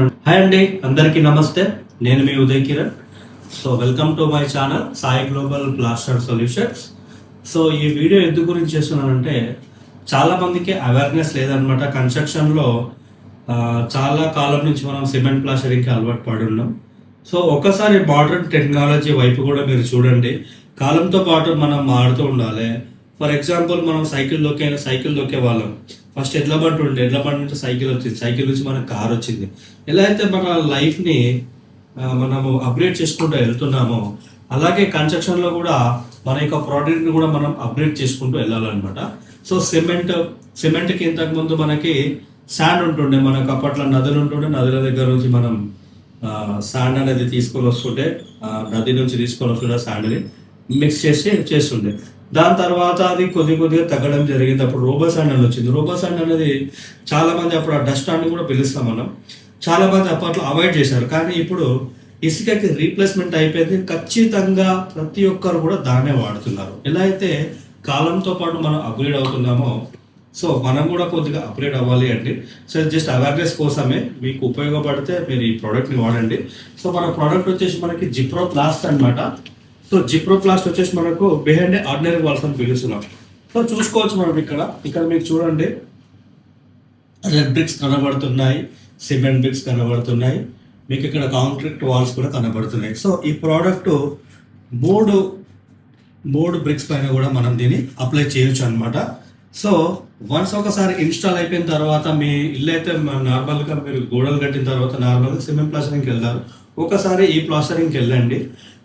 Hi అండి, అందరికీ నమస్తే. నేను మీ Uday Kiran. So welcome to my channel Sai global plaster solutions. So ఈ వీడియో ఎందుకు గురించి చేస్తున్నానంటే, చాలా మందికి అవేర్నెస్ లేదనమాట. కన్స్ట్రక్షన్లో చాలా కాలం నుంచి మనం సిమెంట్ ప్లాస్టరింగ్కి అలవాటు పడి ఉన్నాం. సో ఒకసారి మోడర్న్ టెక్నాలజీ వైపు కూడా మీరు చూడండి. కాలంతో పాటు మనం మారుతూ ఉండాలి. ఫర్ ఎగ్జాంపుల్, మనం సైకిల్ దొక్కే వాళ్ళం. ఫస్ట్ ఎడ్ల బండి ఉండే, ఎడ్ల బండి నుంచి సైకిల్ వచ్చింది, సైకిల్ నుంచి మనకు కార్ వచ్చింది. ఎలా అయితే మన లైఫ్ని మనము అప్గ్రేడ్ చేసుకుంటూ వెళ్తున్నామో, అలాగే కన్స్ట్రక్షన్లో కూడా మన యొక్క ప్రోడక్ట్ని కూడా మనం అప్గ్రేడ్ చేసుకుంటూ వెళ్ళాలన్నమాట. సో సిమెంట్కి ఇంతకుముందు మనకి శాండ్ ఉంటుండే. మనకు అప్పట్లో నదులు ఉంటుండే, నదుల దగ్గర నుంచి మనం శాండ్ అనేది తీసుకొని వస్తుంటే, నది నుంచి తీసుకొని వస్తుండే శాండ్ని మిక్స్ చేస్తుండే. దాని తర్వాత అది కొద్దిగా తగ్గడం జరిగింది. అప్పుడు రోబో శాండ్ అని వచ్చింది. రోబో శాండ్ అనేది చాలా మంది, అప్పుడు ఆ డస్ట్ అని కూడా పిలుస్తాం మనం, చాలా మంది అప్పట్లో అవాయిడ్ చేశారు. కానీ ఇప్పుడు ఇసుకకి రీప్లేస్మెంట్ అయిపోయింది. ఖచ్చితంగా ప్రతి ఒక్కరు కూడా దాన్నే వాడుతున్నారు. ఎలా అయితే కాలంతో పాటు మనం అప్గ్రేడ్ అవుతున్నామో, సో మనం కూడా కొద్దిగా అప్గ్రేడ్ అవ్వాలి అండి. సో జస్ట్ అవేర్నెస్ కోసమే, మీకు ఉపయోగపడితే మీరు ఈ ప్రోడక్ట్ని వాడండి. సో మన ప్రోడక్ట్ వచ్చేసి మనకి జిప్రో ప్లాస్ట్ అనమాట. సో జిప్రో ప్లాస్ట్ వచ్చేసి మనకు బిహైండ్ ఆర్డినరీ వాల్స్ అని పిలుస్తున్నాం. సో చూసుకోవచ్చు మనం ఇక్కడ మీకు చూడండి, రెడ్ బ్రిక్స్ కనబడుతున్నాయి, సిమెంట్ బ్రిక్స్ కనబడుతున్నాయి, మీకు ఇక్కడ కాంక్రీట్ వాల్స్ కూడా కనబడుతున్నాయి. సో ఈ ప్రోడక్ట్ మూడు బ్రిక్స్ పైన కూడా మనం దీన్ని అప్లై చేయొచ్చు అనమాట. సో వన్స్ ఒకసారి ఇన్స్టాల్ అయిపోయిన తర్వాత, మీ ఇల్లు అయితే నార్మల్గా మీరు గోడలు కట్టిన తర్వాత నార్మల్గా సిమెంట్ ప్లాస్టరింగ్కి వెళ్తారు. ఒకసారి ఈ ప్లాస్టరింగ్కి వెళ్ళండి,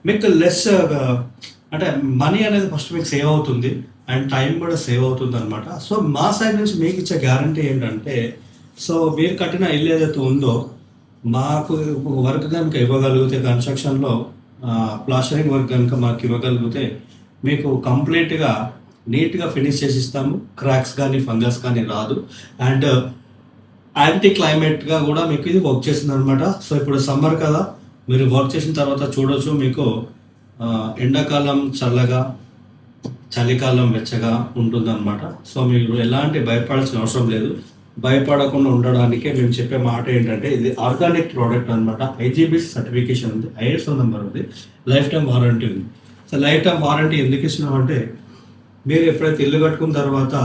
మీకు లెస్ అంటే మనీ అనేది ఫస్ట్ మీకు సేవ్ అవుతుంది అండ్ టైం కూడా సేవ్ అవుతుంది అనమాట. సో మా సైడ్ నుంచి మీకు ఇచ్చే గ్యారంటీ ఏంటంటే, సో మీరు కట్టిన ఇల్లు ఏదైతే ఉందో, మాకు వర్క్ కనుక ఇవ్వగలిగితే, కన్స్ట్రక్షన్లో ప్లాస్టరింగ్ వర్క్ కనుక మాకు ఇవ్వగలిగితే, మీకు కంప్లీట్గా నీట్గా ఫినిష్ చేసి ఇస్తాము. క్రాక్స్ కానీ ఫంగస్ కానీ రాదు. అండ్ యాంటీ క్లైమేట్గా కూడా మీకు ఇది వర్క్ చేస్తుంది అనమాట. సో ఇప్పుడు సమ్మర్ కదా, మీరు వర్క్ చేసిన తర్వాత చూడొచ్చు, మీకు ఎండాకాలం చల్లగా, చలికాలం వెచ్చగా ఉంటుందన్నమాట. సో మీరు ఎలాంటి భయపడాల్సిన అవసరం లేదు. భయపడకుండా ఉండడానికే మేము చెప్పే మాట ఏంటంటే, ఇది ఆర్గానిక్ ప్రోడక్ట్ అనమాట. IGBC సర్టిఫికేషన్ ఉంది, ISO నెంబర్ ఉంది, లైఫ్ టైం వారంటీ ఉంది. సో లైఫ్ టైం వారంటీ ఎందుకు ఇస్తున్నామంటే, మీరు ఎప్పుడైతే ఇల్లు కట్టుకున్న తర్వాత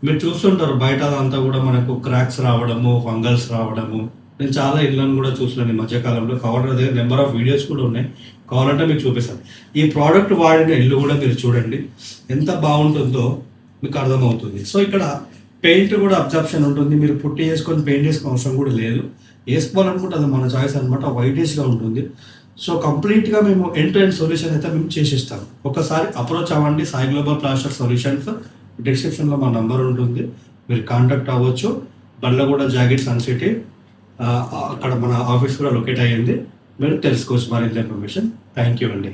మీరు చూస్తుంటారు బయట అంతా కూడా మనకు క్రాక్స్ రావడము, ఫంగల్స్ రావడము. నేను చాలా ఇళ్ళను కూడా చూస్తున్నాను ఈ మధ్యకాలంలో. కావాలంటే దగ్గర నెంబర్ ఆఫ్ వీడియోస్ కూడా ఉన్నాయి, కావాలంటే మీకు చూపిస్తాను. ఈ ప్రోడక్ట్ వాడిన ఇల్లు కూడా మీరు చూడండి, ఎంత బాగుంటుందో మీకు అర్థమవుతుంది. సో ఇక్కడ పెయింట్ కూడా అబ్జర్ప్షన్ ఉంటుంది. మీరు పుట్టి వేసుకొని పెయింట్ వేసుకునే అవసరం కూడా లేదు. వేసుకోవాలనుకుంటే అది మన చాయిస్ అనమాట. వైటిష్గా ఉంటుంది. సో కంప్లీట్గా మేము ఎండ్ టు ఎండ్ సొల్యూషన్ అయితే మేము చేసిస్తాం. ఒకసారి అప్రోచ్ అవ్వండి, సాయి గ్లోబల్ ప్లాస్టర్ సొల్యూషన్స్. డిస్క్రిప్షన్లో మా నంబర్ ఉంటుంది, మీరు కాంటాక్ట్ అవ్వచ్చు. బండ్లగూడ జాగిట్ సన్ సిటీ, అక్కడ మన ఆఫీస్ కూడా లొకేట్ అయ్యింది. మీరు తెలుసుకోవచ్చు మరింత ఇన్ఫర్మేషన్. థ్యాంక్ యూ అండి.